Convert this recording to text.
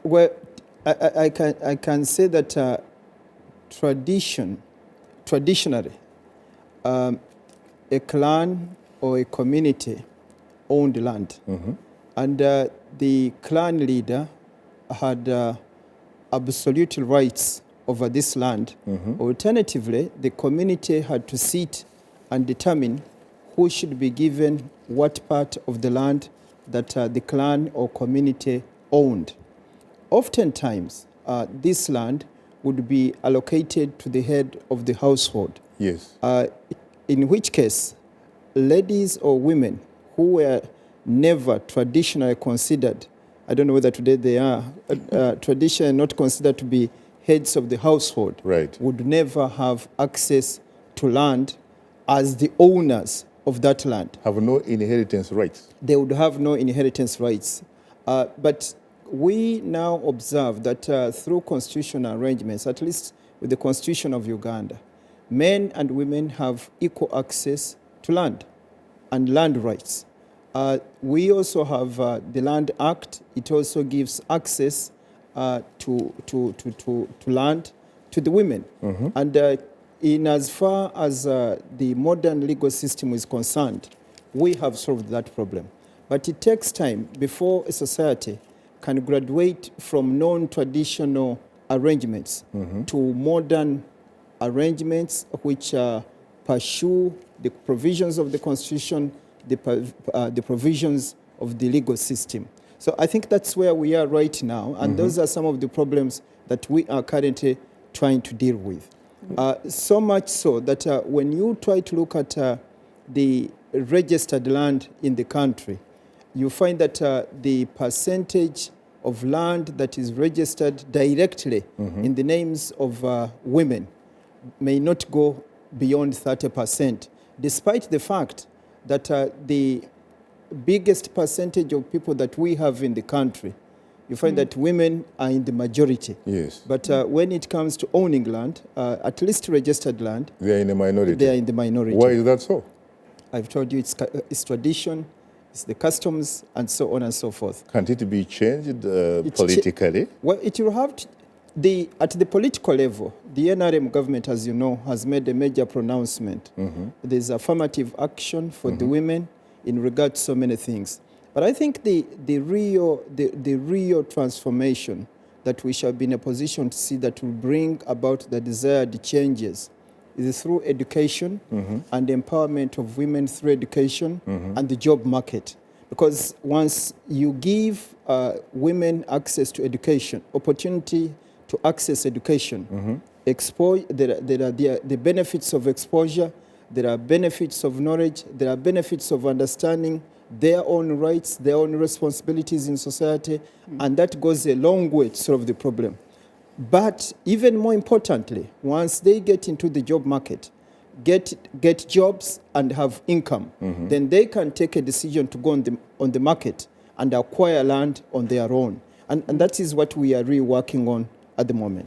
Well, I can say that traditionally, a clan or a community owned land. And the clan leader had absolute rights over this land. Alternatively, the community had to sit and determine who should be given what part of the land that the clan or community owned. Oftentimes, this land would be allocated to the head of the household. Yes. In which case, ladies or women who were never traditionally considered, I don't know whether today they are, traditionally not considered to be heads of the household, right, would never have access to land as the owners of that land. Have no inheritance rights. They would have no inheritance rights. But we now observe that through constitutional arrangements, at least with the Constitution of Uganda, men and women have equal access to land and land rights. We also have the Land Act. It also gives access to land to the women. And in as far as the modern legal system is concerned, we have solved that problem. But it takes time before a society can graduate from non-traditional arrangements to modern arrangements which pursue the provisions of the Constitution, the provisions of the legal system. So I think that's where we are right now, and those are some of the problems that we are currently trying to deal with. So much so that when you try to look at the registered land in the country, you find that the percentage of land that is registered directly in the names of women may not go beyond 30%, despite the fact that the biggest percentage of people that we have in the country, you find that women are in the majority. Yes. But when it comes to owning land, at least registered land, they are in the minority. They are in the minority. Why is that so? I've told you it's tradition, it's the customs, and so on and so forth. Can't it be changed politically? Well, it will have to. At the political level, the NRM government, as you know, has made a major pronouncement. There's affirmative action for the women in regard to so many things. But I think the real transformation that we shall be in a position to see that will bring about the desired changes is through education and empowerment of women through education and the job market. Because once you give women access to education, opportunity to access education, there are the benefits of exposure, there are benefits of knowledge, there are benefits of understanding their own rights, their own responsibilities in society, and that goes a long way to solve the problem. But even more importantly, once they get into the job market, get jobs and have income, then they can take a decision to go on the market and acquire land on their own. And that is what we are really working on at the moment.